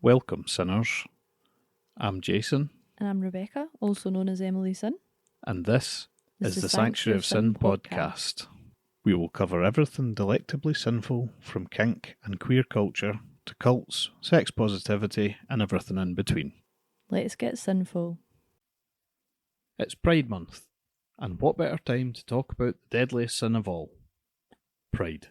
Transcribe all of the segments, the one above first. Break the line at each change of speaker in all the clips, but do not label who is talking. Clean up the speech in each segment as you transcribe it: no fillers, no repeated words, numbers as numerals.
Welcome, sinners. I'm Jason,
And I'm Rebecca, also known as Emily Sin.
and this is the Sanctuary of Sin podcast. We will cover everything delectably sinful, from kink and queer culture to cults, sex positivity, and everything in between.
Let's get sinful.
It's Pride Month, and what better time to talk about the deadliest sin of all? Pride.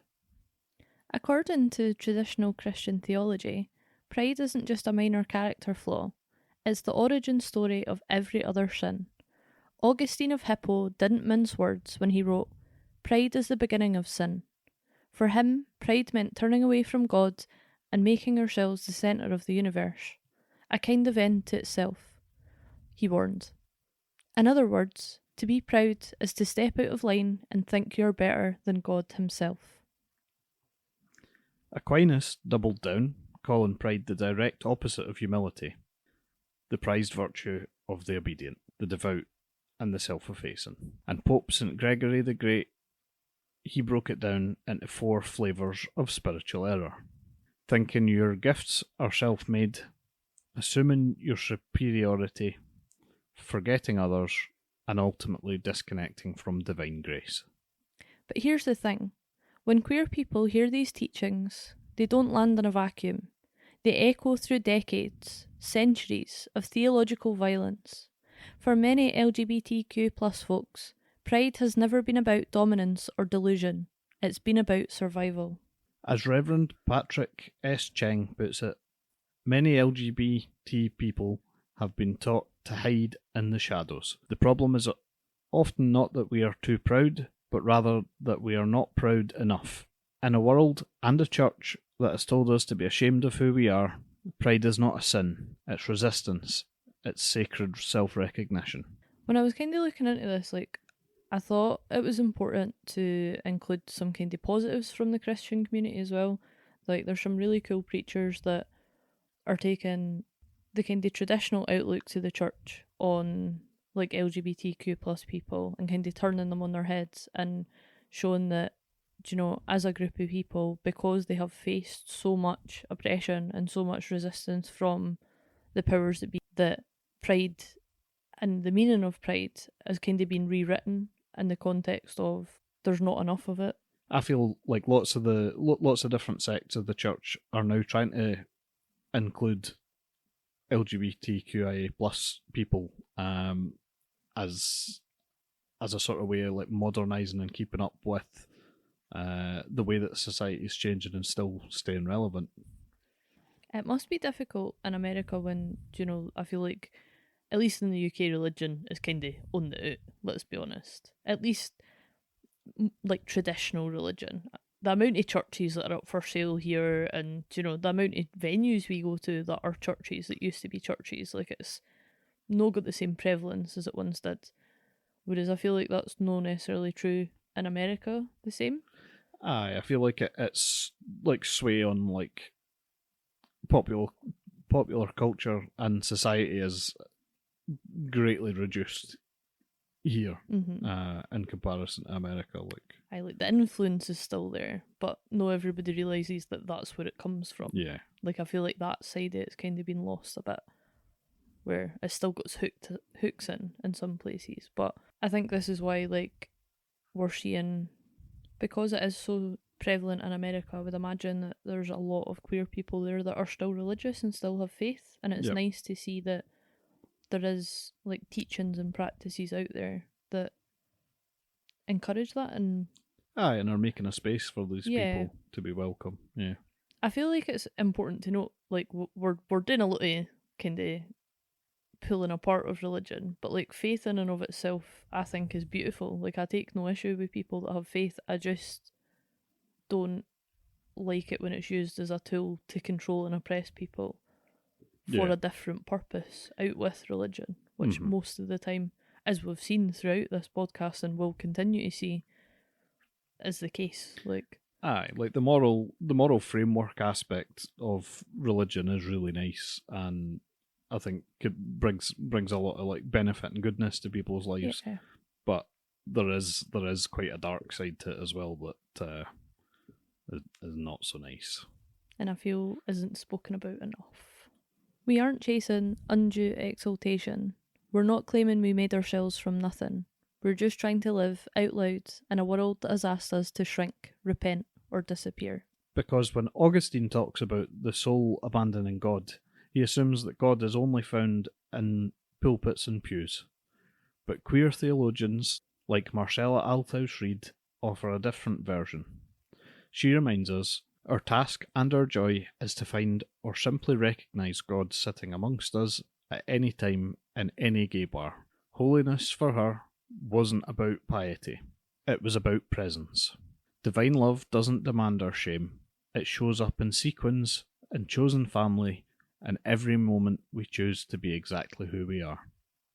According to traditional Christian theology, pride isn't just a minor character flaw, it's the origin story of every other sin. Augustine of Hippo didn't mince words when he wrote, "Pride is the beginning of sin." For him, pride meant turning away from God and making ourselves the centre of the universe, a kind of end to itself. He warned. In other words, to be proud is to step out of line and think you're better than God himself.
Aquinas doubled down, calling pride the direct opposite of humility, the prized virtue of the obedient, the devout, and the self-effacing. And Pope St. Gregory the Great, he broke it down into 4 flavours of spiritual error. Thinking your gifts are self-made, assuming your superiority, forgetting others, and ultimately disconnecting from divine grace.
But here's the thing. When queer people hear these teachings, they don't land in a vacuum. They echo through decades, centuries of theological violence. For many LGBTQ+ folks, pride has never been about dominance or delusion. It's been about survival.
As Reverend Patrick S. Cheng puts it, many LGBT people have been taught to hide in the shadows. The problem is often not that we are too proud, but rather that we are not proud enough. In a world and a church that has told us to be ashamed of who we are, pride is not a sin, it's resistance, it's sacred self-recognition.
When I was kind of looking into this, I thought it was important to include some kind of positives from the Christian community as well. There's some really cool preachers that are taking the kind of traditional outlook to the church on LGBTQ+ people and kind of turning them on their heads and showing that, as a group of people, because they have faced so much oppression and so much resistance from the powers that be, that pride and the meaning of pride has kind of been rewritten in the context of there's not enough of it.
I feel like lots of different sects of the church are now trying to include LGBTQIA plus people as a sort of way of modernising and keeping up with the way that society is changing and still staying relevant.
It must be difficult in America when, I feel like, at least in the UK, religion is kind of on the out, let's be honest. At least, traditional religion. The amount of churches that are up for sale here and, the amount of venues we go to that are churches that used to be churches, it's not got the same prevalence as it once did. Whereas I feel like that's not necessarily true in America the same.
Aye, I feel like it's sway on popular culture and society is greatly reduced here in comparison to America.
The influence is still there, but not everybody realises that that's where it comes from.
Yeah.
I feel like that side of it's kind of been lost a bit, where it still got hooks in some places. But I think this is why we're seeing, because it is so prevalent in America, I would imagine that there's a lot of queer people there that are still religious and still have faith, and it's nice to see that there is teachings and practices out there that encourage that and
are making a space for these people to be welcome. Yeah,
I feel like it's important to note we're doing a lot of kind of pulling apart of religion, but faith in and of itself I think is beautiful. I take no issue with people that have faith. I just don't like it when it's used as a tool to control and oppress people for a different purpose out with religion, which most of the time, as we've seen throughout this podcast and will continue to see, is the case.
The moral framework aspect of religion is really nice, and I think it brings a lot of benefit and goodness to people's lives.
Yeah.
But there is quite a dark side to it as well that is not so nice,
and I feel isn't spoken about enough. We aren't chasing undue exaltation. We're not claiming we made ourselves from nothing. We're just trying to live out loud in a world that has asked us to shrink, repent, or disappear.
Because when Augustine talks about the soul abandoning God, he assumes that God is only found in pulpits and pews. But queer theologians, like Marcella Althaus-Reid, offer a different version. She reminds us, our task and our joy is to find or simply recognise God sitting amongst us at any time in any gay bar. Holiness for her wasn't about piety, it was about presence. Divine love doesn't demand our shame. It shows up in sequins, in chosen family, and every moment we choose to be exactly who we are.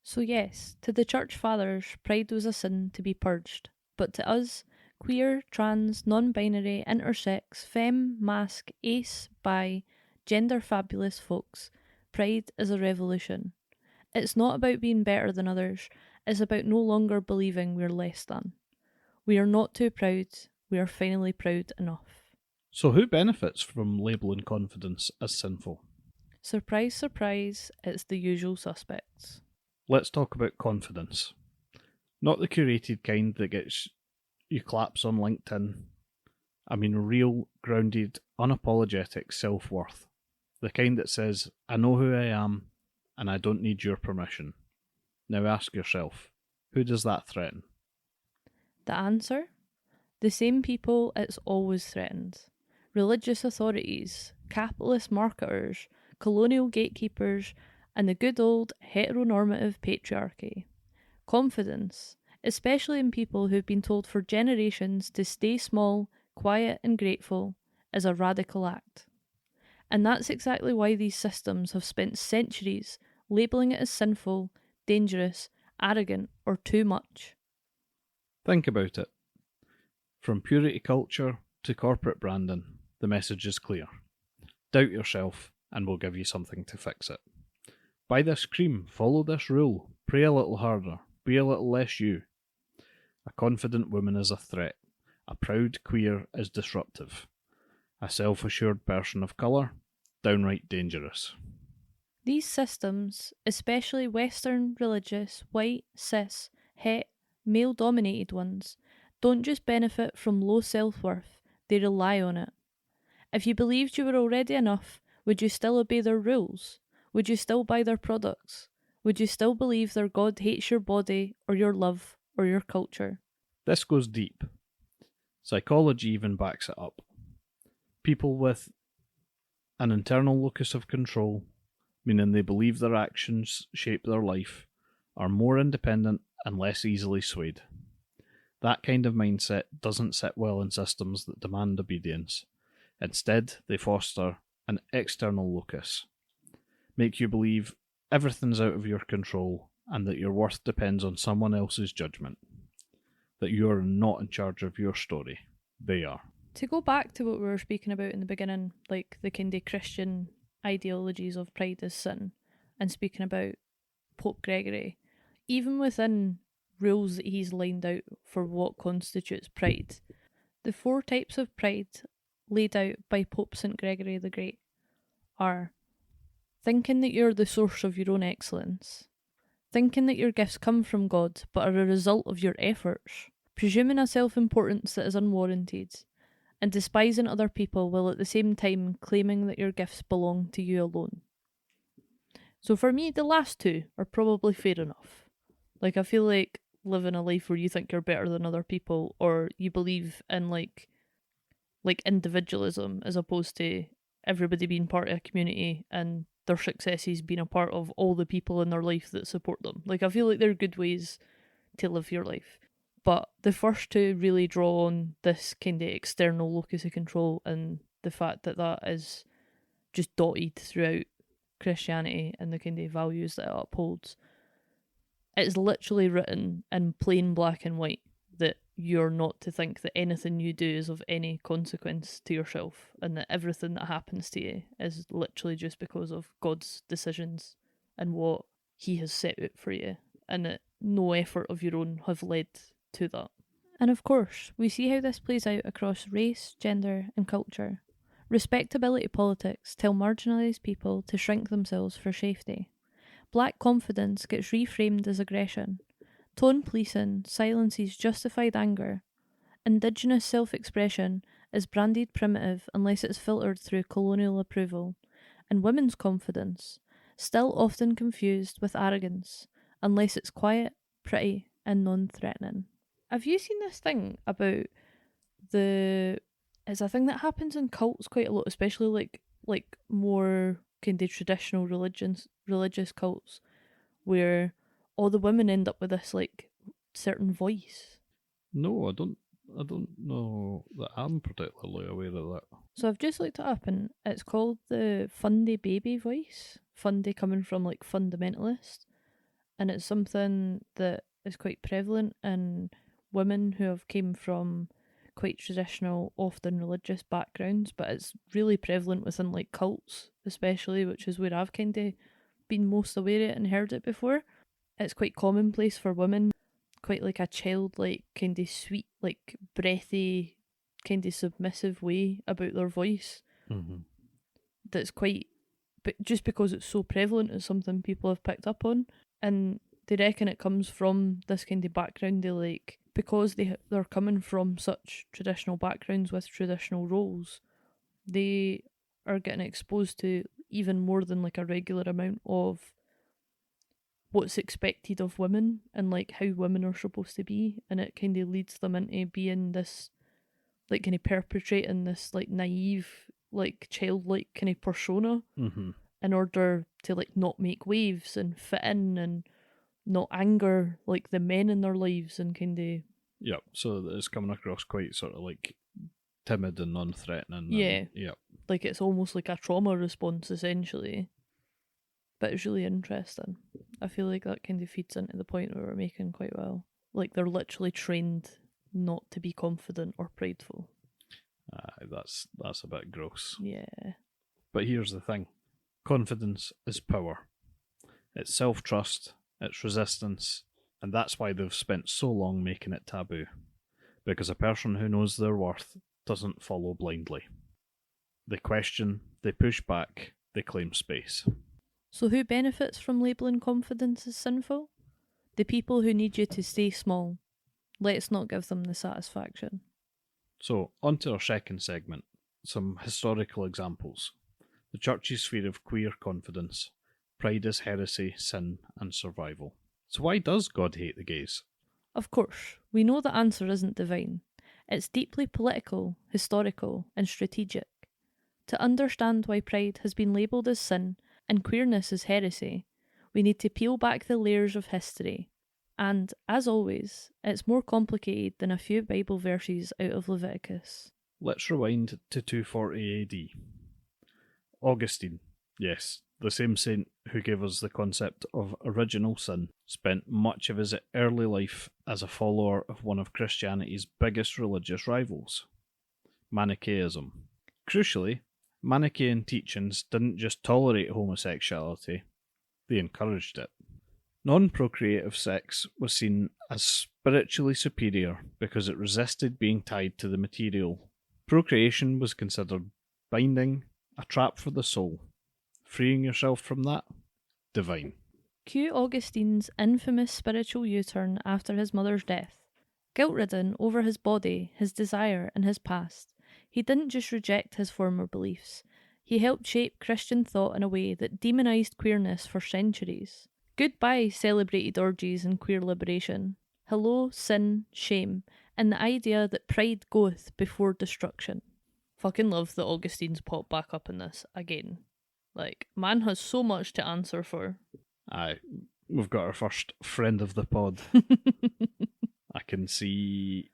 So yes, to the Church Fathers, pride was a sin to be purged. But to us, queer, trans, non-binary, intersex, femme, masc, ace, bi, gender fabulous folks, pride is a revolution. It's not about being better than others, it's about no longer believing we're less than. We are not too proud, we are finally proud enough.
So who benefits from labelling confidence as sinful?
Surprise, surprise, it's the usual suspects.
Let's talk about confidence. Not the curated kind that gets you claps on LinkedIn. I mean real, grounded, unapologetic self-worth. The kind that says, I know who I am, and I don't need your permission. Now ask yourself, who does that threaten?
The answer? The same people it's always threatened. Religious authorities, capitalist marketers, colonial gatekeepers, and the good old heteronormative patriarchy. Confidence, especially in people who've been told for generations to stay small, quiet, and grateful, is a radical act. And that's exactly why these systems have spent centuries labelling it as sinful, dangerous, arrogant, or too much.
Think about it. From purity culture to corporate branding, the message is clear. Doubt yourself, and we'll give you something to fix it. Buy this cream, follow this rule, pray a little harder, be a little less you. A confident woman is a threat. A proud queer is disruptive. A self-assured person of colour, downright dangerous.
These systems, especially Western, religious, white, cis, het, male dominated ones, don't just benefit from low self worth, they rely on it. If you believed you were already enough, would you still obey their rules? Would you still buy their products? Would you still believe their God hates your body, or your love, or your culture?
This goes deep. Psychology even backs it up. People with an internal locus of control, meaning they believe their actions shape their life, are more independent and less easily swayed. That kind of mindset doesn't sit well in systems that demand obedience. Instead, they foster an external locus, make you believe everything's out of your control and that your worth depends on someone else's judgment, that you are not in charge of your story. They are.
To go back to what we were speaking about in the beginning, like the kind of Christian ideologies of pride as sin, and speaking about Pope Gregory, even within rules that he's lined out for what constitutes pride, the 4 types of pride laid out by Pope St. Gregory the Great are thinking that you're the source of your own excellence, thinking that your gifts come from God but are a result of your efforts, presuming a self-importance that is unwarranted, and despising other people while at the same time claiming that your gifts belong to you alone. So for me, the last 2 are probably fair enough. Like, I feel like living a life where you think you're better than other people, or you believe in like individualism as opposed to everybody being part of a community and their successes being a part of all the people in their life that support them. Like, I feel like they're good ways to live your life. But the first 2 really draw on this kind of external locus of control and the fact that that is just dotted throughout Christianity and the kind of values that it upholds. It's literally written in plain black and white that you're not to think that anything you do is of any consequence to yourself, and that everything that happens to you is literally just because of God's decisions and what he has set out for you, and that no effort of your own have led to that. And of course, we see how this plays out across race, gender, and culture. Respectability politics tell marginalised people to shrink themselves for safety. Black confidence gets reframed as aggression. Tone policing silences justified anger. Indigenous self-expression is branded primitive unless it's filtered through colonial approval. And women's confidence, still often confused with arrogance, unless it's quiet, pretty, and non-threatening. Have you seen this thing about it's a thing that happens in cults quite a lot, especially like more kind of traditional religious cults, where all the women end up with this like certain voice.
No, I don't know that I'm particularly aware of that.
So I've just looked it up, and it's called the Fundy baby voice. Fundy coming from like fundamentalist, and it's something that is quite prevalent in women who have came from quite traditional, often religious backgrounds, but it's really prevalent within like cults, especially, which is where I've kind of been most aware of it and heard it before. It's quite commonplace for women, quite like a childlike, kind of sweet, like breathy, kind of submissive way about their voice.
Mm-hmm.
That's quite, but just because it's so prevalent, it's something people have picked up on, and they reckon it comes from this kind of background. They like, because they're coming from such traditional backgrounds with traditional roles, they are getting exposed to even more than like a regular amount of what's expected of women and like how women are supposed to be, and it kind of leads them into being this like kind of perpetrating this like naive, like childlike kind of persona in order to like not make waves and fit in and not anger like the men in their lives and kind of.
Yep. So it's coming across quite sort of like timid and non-threatening.
Yeah.
Yep.
Like it's almost like a trauma response essentially. But it's really interesting. I feel like that kind of feeds into the point where we're making quite well. Like they're literally trained not to be confident or prideful.
That's a bit gross.
Yeah.
But here's the thing. Confidence is power. It's self-trust, it's resistance, and that's why they've spent so long making it taboo. Because a person who knows their worth doesn't follow blindly. They question, they push back, they claim space.
So who benefits from labelling confidence as sinful? The people who need you to stay small. Let's not give them the satisfaction.
So, on to our second segment, some historical examples. The Church's sphere of queer confidence. Pride is heresy, sin, and survival. So why does God hate the gays?
Of course, we know the answer isn't divine. It's deeply political, historical, and strategic. To understand why pride has been labelled as sin and queerness as heresy, we need to peel back the layers of history. And, as always, it's more complicated than a few Bible verses out of Leviticus.
Let's rewind to 240 AD. Augustine, yes, the same saint who gave us the concept of original sin, spent much of his early life as a follower of one of Christianity's biggest religious rivals, Manichaeism. Crucially, Manichean teachings didn't just tolerate homosexuality, they encouraged it. Non-procreative sex was seen as spiritually superior because it resisted being tied to the material. Procreation was considered binding, a trap for the soul. Freeing yourself from that? Divine.
Cue Augustine's infamous spiritual U-turn after his mother's death. Guilt-ridden over his body, his desire, and his past, he didn't just reject his former beliefs, he helped shape Christian thought in a way that demonized queerness for centuries. Goodbye celebrated orgies and queer liberation. Hello, sin, shame, and the idea that pride goeth before destruction. Fucking love that Augustine's popped back up in this again. Like, man has so much to answer for.
Aye, we've got our first friend of the pod. I can see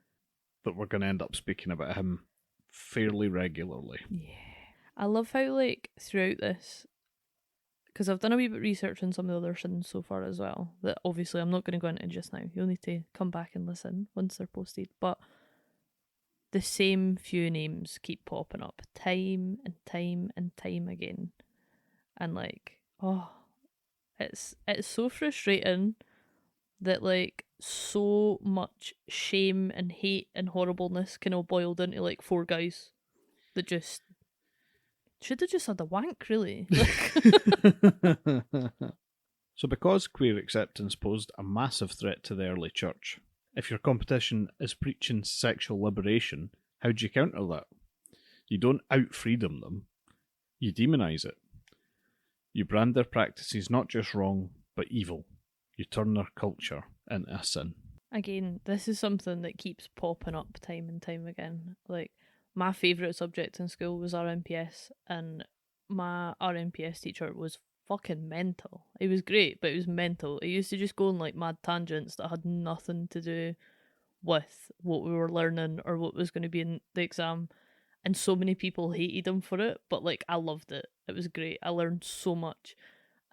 that we're going to end up speaking about him fairly regularly.
Yeah. I love how, like, throughout this, because I've done a wee bit of research on some of the other sins so far as well, that obviously I'm not going to go into just now. You'll need to come back and listen once they're posted. But the same few names keep popping up time and time and time again. And, like, oh, it's so frustrating that, like, so much shame and hate and horribleness can all boil down to, like, four guys that just Should have just had a wank, really.
So because queer acceptance posed a massive threat to the early church, if your competition is preaching sexual liberation, how do you counter that? You don't out-freedom them, you demonize it. You brand their practices not just wrong, but evil. You turn their culture into a sin.
Again, this is something that keeps popping up time and time again. Like, my favourite subject in school was RMPS, and my RMPS teacher was fucking mental. He was great, but he was mental. He used to just go on like mad tangents that had nothing to do with what we were learning or what was going to be in the exam. And so many people hated him for it, but like I loved it. It was great. I learned so much.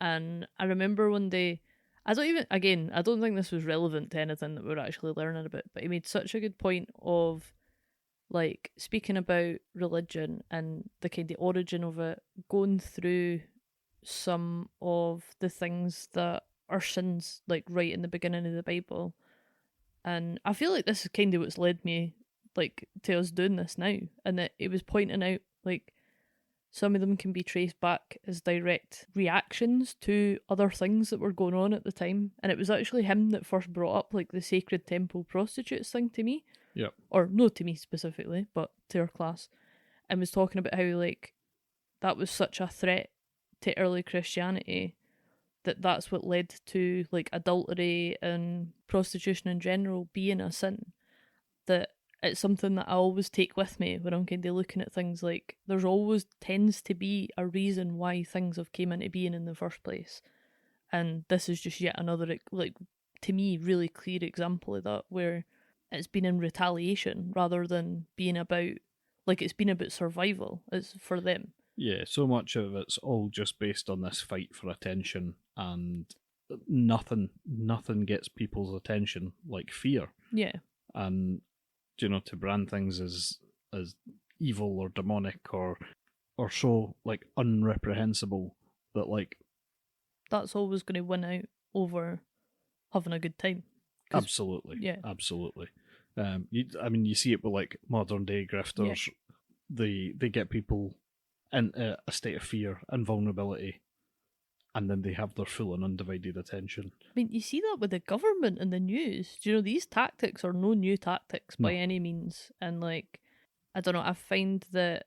And I remember one day, I don't think this was relevant to anything that we were actually learning about, but he made such a good point of like speaking about religion and the kind of origin of it, going through some of the things that are sins, like right in the beginning of the Bible. And I feel like this is kind of what's led me like to us doing this now. And that it was pointing out like some of them can be traced back as direct reactions to other things that were going on at the time. And it was actually him that first brought up like the sacred temple prostitutes thing to me.
Yep.
Or no to me specifically, but to our class. And was talking about how like that was such a threat to early Christianity that's what led to like adultery and prostitution in general being a sin. That it's something that I always take with me when I'm kind of looking at things. Like there's always tends to be a reason why things have came into being in the first place, and this is just yet another like to me really clear example of that, where it's been in retaliation rather than being about like it's been about survival. It's for them.
Yeah, so much of it's all just based on this fight for attention, and nothing gets people's attention like fear.
Yeah.
And to brand things as evil or demonic or so like unreprehensible that like
that's always going to win out over having a good time.
Absolutely.
Yeah.
Absolutely. You see it with like modern day grifters. Yeah. They get people in a state of fear and vulnerability, and then they have their full and undivided attention.
I mean, you see that with the government and the news. Do you know, these tactics are no new tactics by any means. And like, I don't know, I find that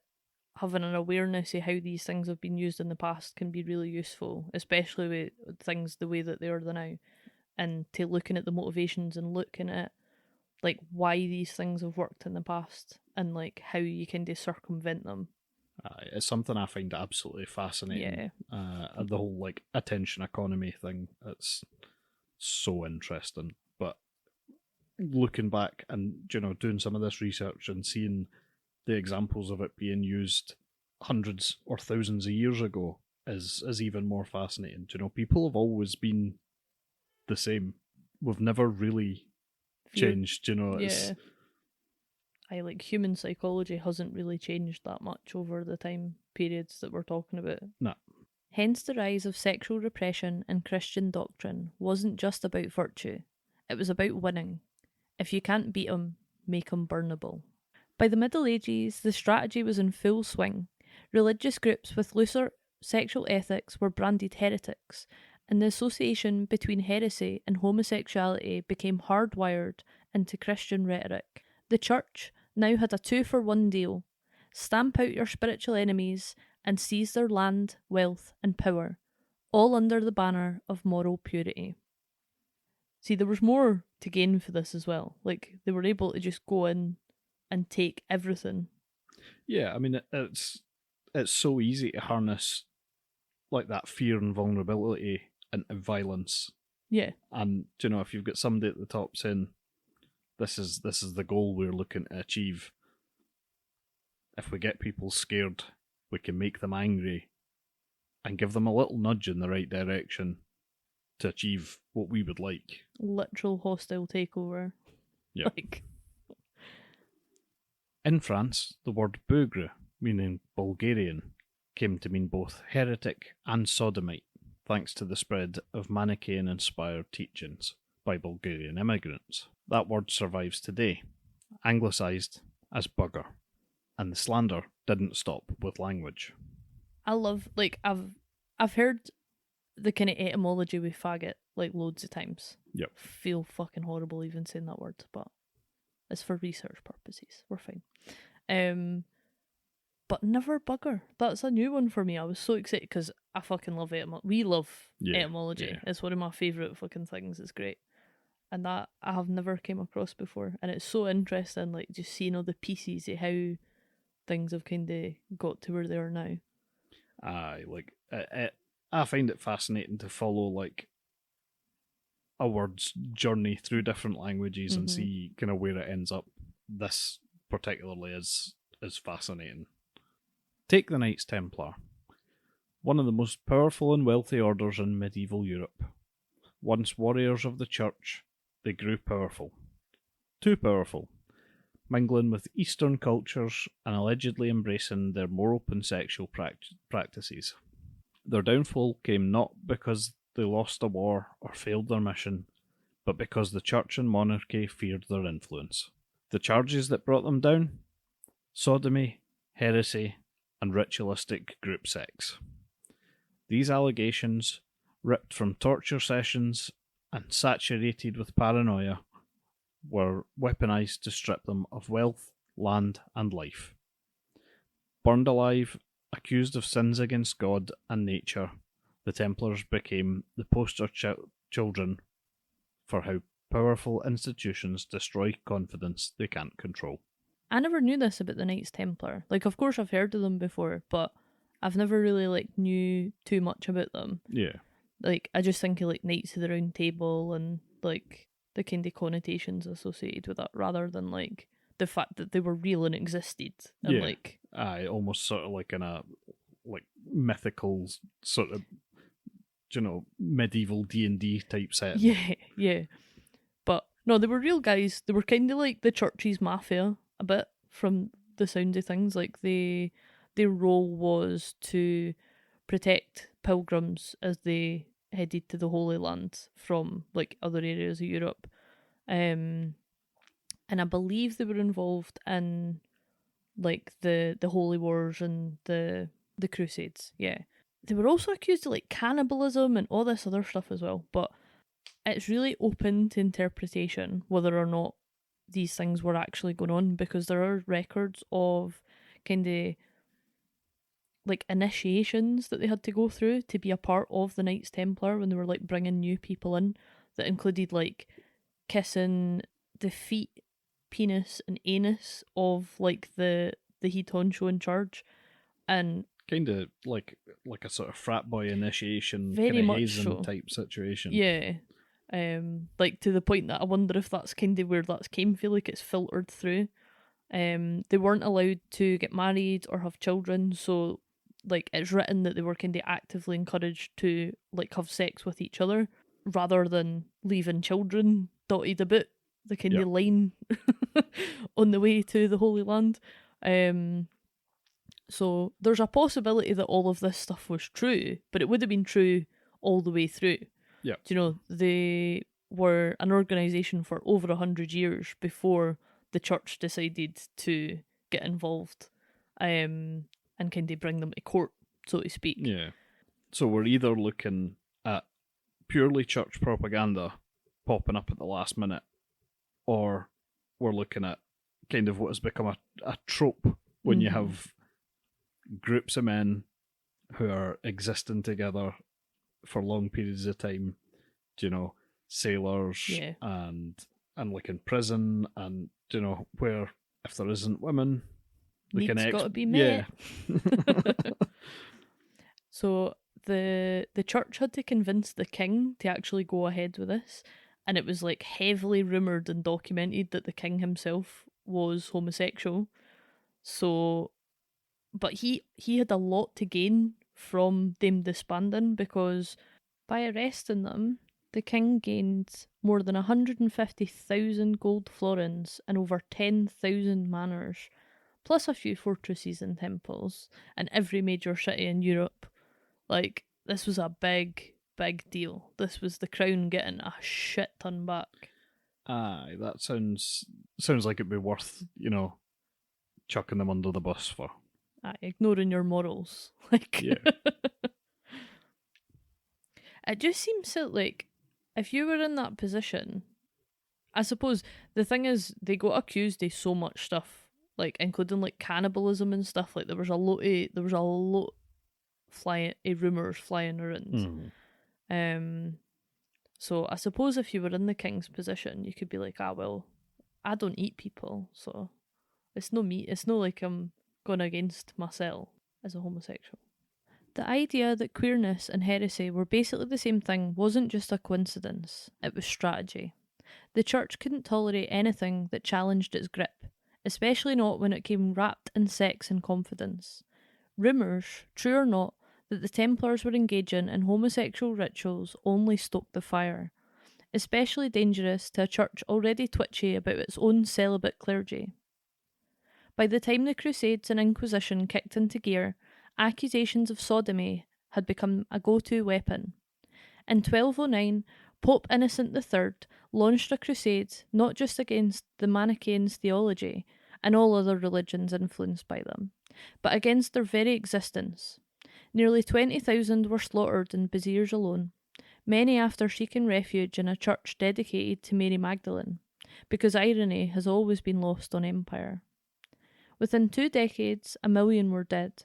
having an awareness of how these things have been used in the past can be really useful, especially with things the way that they are now. And to looking at the motivations and looking at like why these things have worked in the past and like how you can circumvent them.
It's something I find absolutely fascinating.
Yeah.
The whole like attention economy thing. It's so interesting. But looking back and doing some of this research and seeing the examples of it being used hundreds or thousands of years ago is even more fascinating. People have always been the same. We've never really changed. It's,
like human psychology hasn't really changed that much over the time periods that we're talking about.
No.
Hence the rise of sexual repression in Christian doctrine wasn't just about virtue. It was about winning. If you can't beat 'em, make 'em burnable. By the Middle Ages, the strategy was in full swing. Religious groups with looser sexual ethics were branded heretics, and the association between heresy and homosexuality became hardwired into Christian rhetoric. The church now had a 2-for-1 deal: stamp out your spiritual enemies and seize their land, wealth, and power, all under the banner of moral purity. See, there was more to gain for this as well. Like, they were able to just go in and take everything.
Yeah, I mean, it's so easy to harness like that fear and vulnerability into violence.
Yeah.
And if you've got somebody at the top saying, this is the goal we're looking to achieve, if we get people scared, we can make them angry and give them a little nudge in the right direction to achieve what we would like.
Literal hostile takeover.
Yeah.
Like...
In France, the word bougre, meaning Bulgarian, came to mean both heretic and sodomite, thanks to the spread of Manichean-inspired teachings by Bulgarian immigrants. That word survives today, anglicised as bugger, and the slander didn't stop with language.
I love, like, I've heard the kind of etymology with faggot like loads of times.
Yep.
Feel fucking horrible even saying that word, but it's for research purposes. We're fine. But never bugger. That's a new one for me. I was so excited because I fucking love etymology. We love etymology.
Yeah.
It's one of my favourite fucking things. It's great. And that I have never came across before. And it's so interesting, like, just seeing all the pieces of how things have kind of got to where they are now.
Aye, like, I find it fascinating to follow, like, a word's journey through different languages and see kind of where it ends up. This particularly is fascinating. Take the Knights Templar, one of the most powerful and wealthy orders in medieval Europe. Once warriors of the church, they grew powerful. Too powerful, mingling with Eastern cultures and allegedly embracing their more open sexual practices. Their downfall came not because they lost a war or failed their mission, but because the church and monarchy feared their influence. The charges that brought them down? Sodomy, heresy, and ritualistic group sex. These allegations, ripped from torture sessions and saturated with paranoia, were weaponized to strip them of wealth, land, and life. Burned alive, accused of sins against God and nature, the Templars became the poster children for how powerful institutions destroy confidence they can't control.
I never knew this about the Knights Templar. Like, of course I've heard of them before, but I've never really, like, knew too much about them.
Yeah.
Like, I just think of, like, Knights of the Round Table and, like, the kind of connotations associated with that, rather than, like, the fact that they were real and existed. And,
Yeah.
like...
Aye, almost sort of like in a, like, mythical sort of, you know, medieval D&D type set.
Yeah. But, no, they were real guys. They were kind of like the church's mafia, a bit, from the sound of things. Like, their role was to protect pilgrims as they headed to the Holy Land from, like, other areas of Europe. And I believe they were involved in, like, the Holy Wars and the Crusades. Yeah. They were also accused of, like, cannibalism and all this other stuff as well. But it's really open to interpretation whether or not these things were actually going on, because there are records of kind of, like, initiations that they had to go through to be a part of the Knights Templar when they were, like, bringing new people in, that included, like, kissing the feet, penis and anus of, like, the head honcho in charge. And
kind of like a sort of frat boy initiation,
very
kind of
much
hazing
so.
type situation.
Yeah. Like, to the point that I wonder if that's kind of where that's came from, like, it's filtered through. They weren't allowed to get married or have children, so, like, it's written that they were kind of actively encouraged to, like, have sex with each other rather than leaving children dotted about the kind of line on the way to the Holy Land. So there's a possibility that all of this stuff was true, but it would have been true all the way through.
Yeah.
Do you know, they were an organisation for over 100 years before the church decided to get involved and kind of bring them to court, so to speak.
Yeah. So we're either looking at purely church propaganda popping up at the last minute, or we're looking at kind of what has become a trope when you have groups of men who are existing together for long periods of time, you know, sailors and like in prison, and, you know, where if there isn't women, they
needs
can
got to be met.
Yeah.
So the church had to convince the king to actually go ahead with this, and it was, like, heavily rumoured and documented that the king himself was homosexual. So, but he had a lot to gain from them disbanding, because by arresting them, the king gained more than 150,000 gold florins and over 10,000 manors, plus a few fortresses and temples in every major city in Europe. Like, this was a big, big deal. This was the crown getting a shit ton back.
Aye, that sounds like it'd be worth, you know, chucking them under the bus for.
ignoring your morals. Like,
Yeah.
it just seems so, like, if you were in that position, I suppose the thing is they got accused of so much stuff, like including like cannibalism and stuff. Like there was a lot flying rumors flying around.
Mm.
So I suppose if you were in the king's position, you could be like, well, I don't eat people, so it's no me. It's no like I'm going against myself as a homosexual. The idea that queerness and heresy were basically the same thing wasn't just a coincidence, it was strategy. The church couldn't tolerate anything that challenged its grip, especially not when it came wrapped in sex and confidence. Rumours, true or not, that the Templars were engaging in homosexual rituals only stoked the fire, especially dangerous to a church already twitchy about its own celibate clergy. By the time the Crusades and Inquisition kicked into gear, accusations of sodomy had become a go-to weapon. In 1209, Pope Innocent III launched a crusade not just against the Manicheans' theology and all other religions influenced by them, but against their very existence. Nearly 20,000 were slaughtered in Béziers alone, many after seeking refuge in a church dedicated to Mary Magdalene, because irony has always been lost on empire. Within 2 decades, 1 million were dead.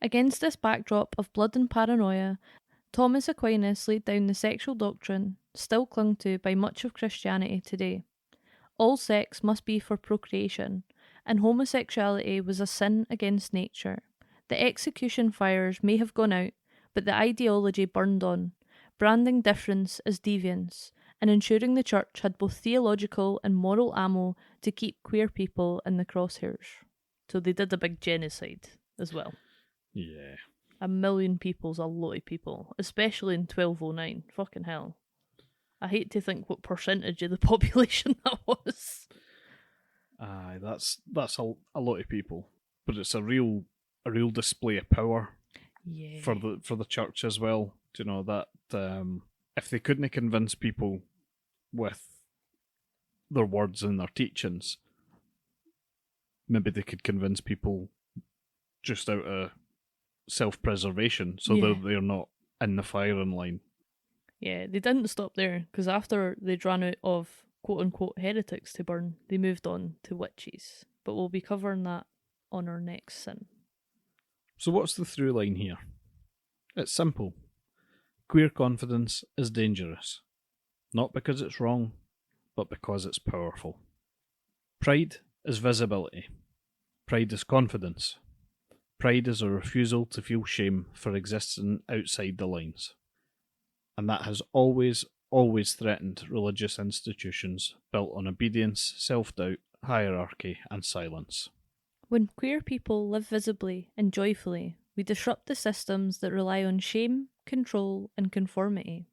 Against this backdrop of blood and paranoia, Thomas Aquinas laid down the sexual doctrine still clung to by much of Christianity today. All sex must be for procreation, and homosexuality was a sin against nature. The execution fires may have gone out, but the ideology burned on, branding difference as deviance, and ensuring the church had both theological and moral ammo to keep queer people in the crosshairs. So they did a big genocide as well.
Yeah.
1 million people's a lot of people, especially in 1209. Fucking hell. I hate to think what percentage of the population that was.
Aye, that's a lot of people, but it's a real display of power for the church as well. Do you know that if they couldn't convince people with their words and their teachings, maybe they could convince people just out of self-preservation, so they're not in the firing line.
Yeah, they didn't stop there, because after they'd run out of quote-unquote heretics to burn, they moved on to witches. But we'll be covering that on our next sin.
So what's the through line here? It's simple. Queer confidence is dangerous. Not because it's wrong, but because it's powerful. Pride is visibility. Pride is confidence. Pride is a refusal to feel shame for existing outside the lines. And that has always threatened religious institutions built on obedience, self-doubt, hierarchy, and silence.
When queer people live visibly and joyfully, we disrupt the systems that rely on shame, control, and conformity.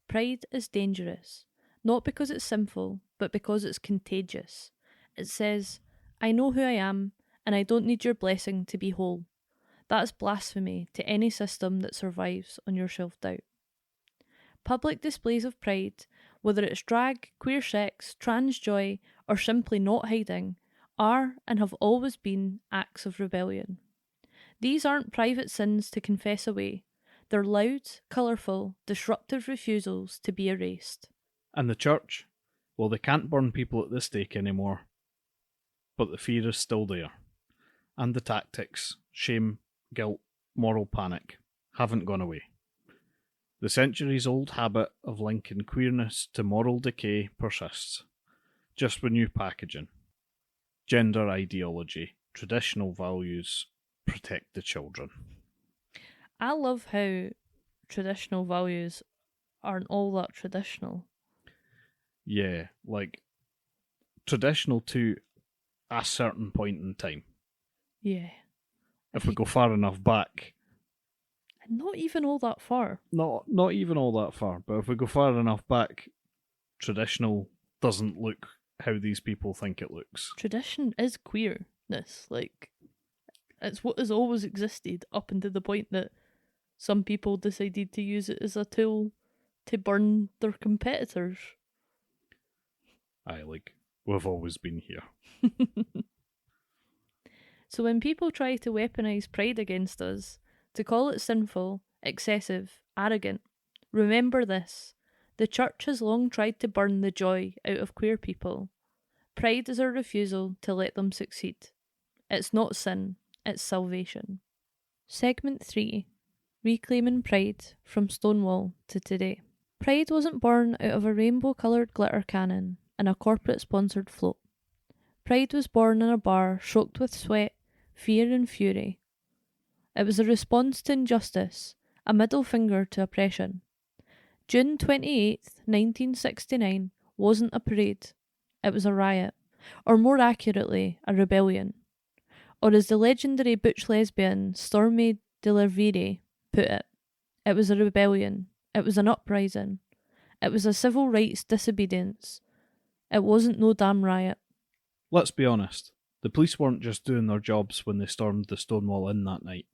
Pride is dangerous, not because it's sinful, but because it's contagious. It says, I know who I am, and I don't need your blessing to be whole. That's blasphemy to any system that survives on your self-doubt. Public displays of pride, whether it's drag, queer sex, trans joy, or simply not hiding, are and have always been acts of rebellion. These aren't private sins to confess away. They're loud, colourful, disruptive refusals to be erased.
And the church? Well, they can't burn people at the stake anymore. But the fear is still there. And the tactics, shame, guilt, moral panic, haven't gone away. The centuries-old habit of linking queerness to moral decay persists, just with new packaging. Gender ideology, traditional values, protect the children.
I love how traditional values aren't all that traditional.
Yeah, like traditional to a certain point in time.
Yeah.
If we go far enough back.
Not even all that far.
Not even all that far, but if we go far enough back, traditional doesn't look how these people think it looks.
Tradition is queerness. Like, it's what has always existed up until the point that some people decided to use it as a tool to burn their competitors.
Aye, like, we've always been here.
So when people try to weaponise pride against us, to call it sinful, excessive, arrogant, remember this: the church has long tried to burn the joy out of queer people. Pride is a refusal to let them succeed. It's not sin, it's salvation. Segment 3. Reclaiming Pride from Stonewall to today. Pride wasn't born out of a rainbow-coloured glitter cannon and a corporate-sponsored float. Pride was born in a bar choked with sweat, fear and fury. It was a response to injustice, a middle finger to oppression. June 28th, 1969 wasn't a parade, it was a riot, or more accurately, a rebellion. Or as the legendary butch lesbian Stormy Delivery put it, it was a rebellion, it was an uprising, it was a civil rights disobedience, it wasn't no damn riot.
Let's be honest, the police weren't just doing their jobs when they stormed the Stonewall Inn that night.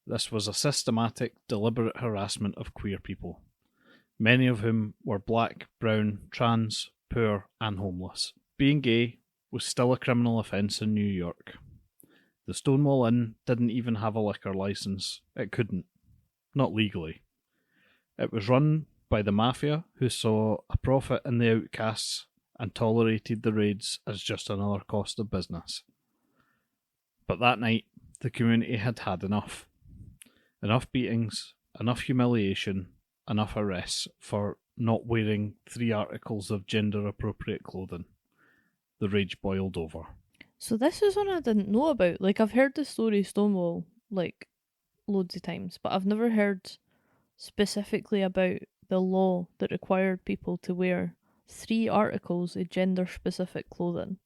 This was a systematic, deliberate harassment of queer people, many of whom were black, brown, trans, poor and homeless. Being gay was still a criminal offence in New York. The Stonewall Inn didn't even have a liquor licence. It couldn't. Not legally. It was run by the mafia, who saw a profit in the outcasts and tolerated the raids as just another cost of business. But that night, the community had had enough. Enough beatings, enough humiliation, enough arrests for not wearing 3 articles of gender-appropriate clothing. The rage boiled over.
So this is one I didn't know about. Like, I've heard the story Stonewall, like, loads of times, but I've never heard specifically about the law that required people to wear 3 articles of gender-specific clothing.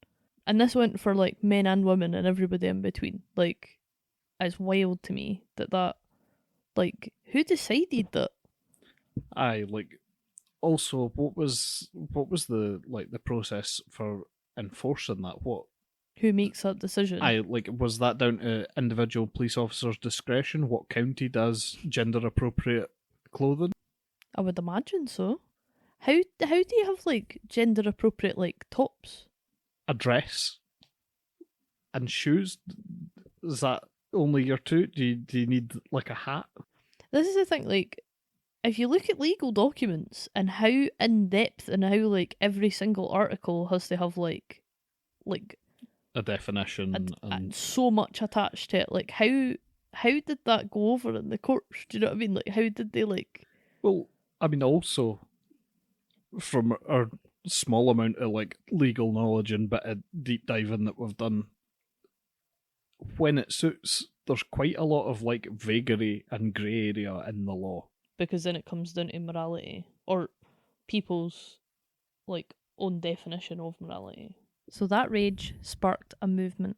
And this went for, like, men and women and everybody in between. Like, it's wild to me that, like, who decided that?
Aye, like, also, what was the, like, the process for enforcing that?
Who makes that decision?
Was that down to individual police officers' discretion? What counted as gender-appropriate clothing?
I would imagine so. How do you have, like, gender-appropriate, like, tops?
A dress and shoes? Is that only your 2? Do you need, like, a hat?
This is the thing, like, if you look at legal documents and how in-depth and how, like, every single article has to have, like
a definition and
so much attached to it, like, how did that go over in the courts? Do you know what I mean? Like, how did they, like...
Well, I mean, also, from our small amount of, like, legal knowledge and bit of deep diving that we've done, when it suits, there's quite a lot of, like, vagary and grey area in the law.
Because then it comes down to morality, or people's, like, own definition of morality. So that rage sparked a movement.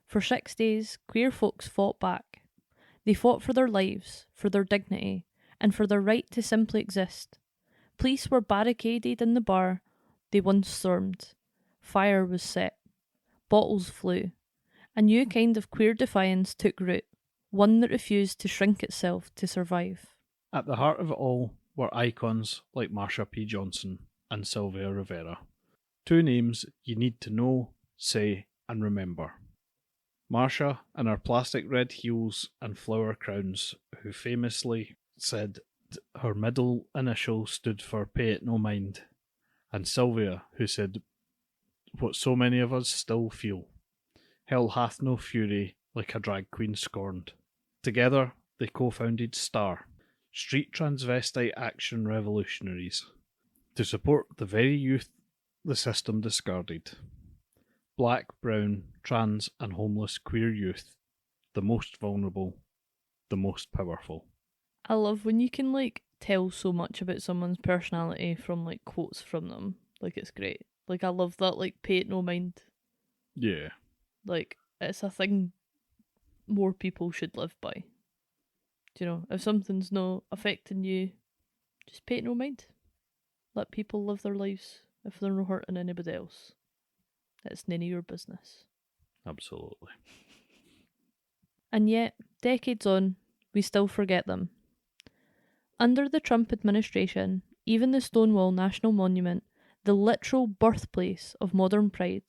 For 6 days, queer folks fought back. They fought for their lives, for their dignity, and for their right to simply exist. Police were barricaded in the bar they once stormed. Fire was set. Bottles flew. A new kind of queer defiance took root, one that refused to shrink itself to survive.
At the heart of it all were icons like Marsha P. Johnson and Sylvia Rivera. 2 names you need to know, say, and remember. Marsha and her plastic red heels and flower crowns, who famously said her middle initial stood for pay it no mind, and Sylvia, who said what so many of us still feel, hell hath no fury like a drag queen scorned. Together they co-founded STAR, Street Transvestite Action Revolutionaries, to support the very youth the system discarded. Black, brown, trans and homeless queer youth, the most vulnerable, the most powerful.
I love when you can, like, tell so much about someone's personality from, like, quotes from them. Like, it's great. Like, I love that, like, pay it no mind.
Yeah.
Like, it's a thing more people should live by. Do you know, if something's not affecting you, just pay it no mind. Let people live their lives if they're not hurting anybody else. It's none of your business.
Absolutely.
And yet, decades on, we still forget them. Under the Trump administration, even the Stonewall National Monument, the literal birthplace of modern pride,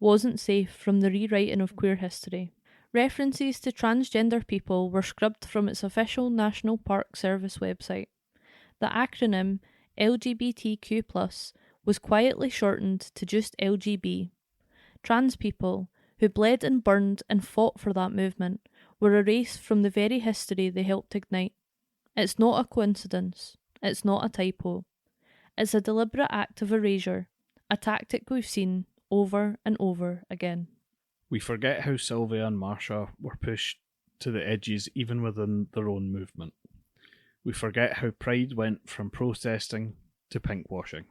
wasn't safe from the rewriting of queer history. References to transgender people were scrubbed from its official National Park Service website. The acronym LGBTQ+, was quietly shortened to just LGB. Trans people, who bled and burned and fought for that movement, were erased from the very history they helped ignite. It's not a coincidence. It's not a typo. It's a deliberate act of erasure, a tactic we've seen over and over again.
We forget how Sylvia and Marsha were pushed to the edges even within their own movement. We forget how Pride went from protesting to pinkwashing.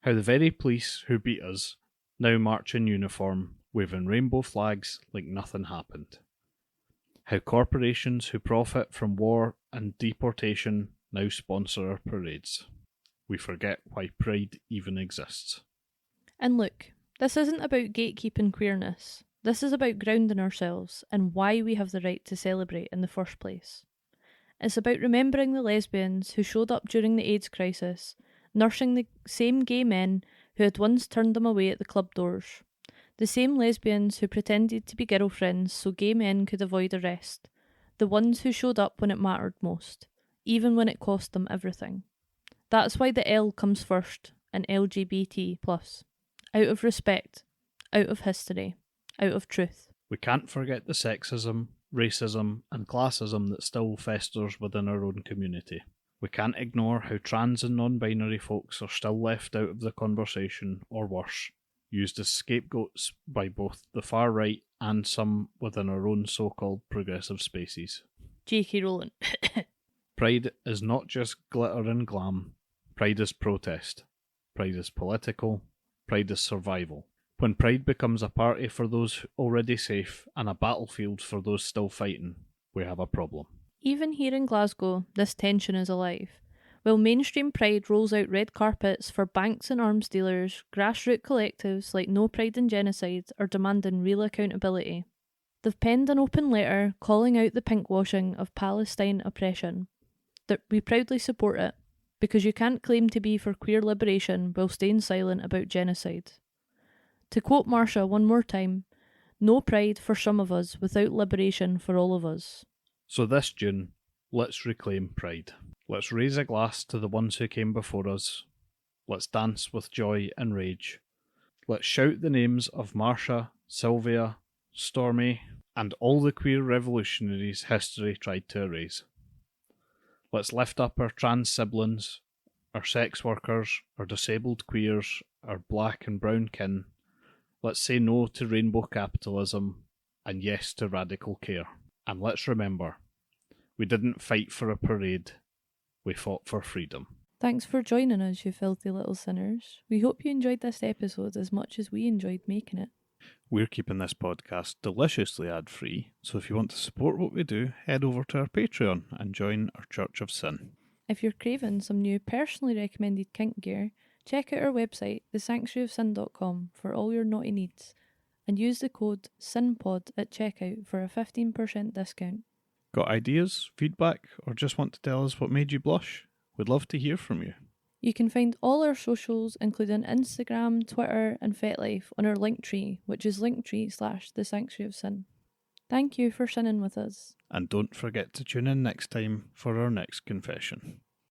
How the very police who beat us now march in uniform, waving rainbow flags like nothing happened. How corporations who profit from war and deportation now sponsor our parades. We forget why Pride even exists.
And look, this isn't about gatekeeping queerness. This is about grounding ourselves and why we have the right to celebrate in the first place. It's about remembering the lesbians who showed up during the AIDS crisis, nursing the same gay men who had once turned them away at the club doors. The same lesbians who pretended to be girlfriends so gay men could avoid arrest. The ones who showed up when it mattered most, even when it cost them everything. That's why the L comes first in LGBT+. Out of respect, out of history, out of truth.
We can't forget the sexism, racism and classism that still festers within our own community. We can't ignore how trans and non-binary folks are still left out of the conversation, or worse, used as scapegoats by both the far right and some within our own so-called progressive spaces.
J.K. Rowling.
Pride is not just glitter and glam. Pride is protest. Pride is political. Pride is survival. When Pride becomes a party for those already safe and a battlefield for those still fighting, we have a problem.
Even here in Glasgow, this tension is alive. While mainstream Pride rolls out red carpets for banks and arms dealers, grassroots collectives like No Pride and Genocide are demanding real accountability. They've penned an open letter calling out the pinkwashing of Palestine oppression. That we proudly support it, because you can't claim to be for queer liberation while staying silent about genocide. To quote Marsha one more time, no pride for some of us without liberation for all of us.
So this June, let's reclaim Pride. Let's raise a glass to the ones who came before us. Let's dance with joy and rage. Let's shout the names of Marsha, Sylvia, Stormy, and all the queer revolutionaries history tried to erase. Let's lift up our trans siblings, our sex workers, our disabled queers, our black and brown kin. Let's say no to rainbow capitalism and yes to radical care. And let's remember, we didn't fight for a parade, we fought for freedom.
Thanks for joining us, you filthy little sinners. We hope you enjoyed this episode as much as we enjoyed making it.
We're keeping this podcast deliciously ad-free, so if you want to support what we do, head over to our Patreon and join our Church of Sin.
If you're craving some new personally recommended kink gear, check out our website, thesanctuaryofsin.com, for all your naughty needs, and use the code SINPOD at checkout for a 15% discount.
Got ideas, feedback, or just want to tell us what made you blush? We'd love to hear from you.
You can find all our socials, including Instagram, Twitter, and FetLife, on our Linktree, which is linktree/thesanctuaryofsin. Thank you for sinning with us.
And don't forget to tune in next time for our next confession.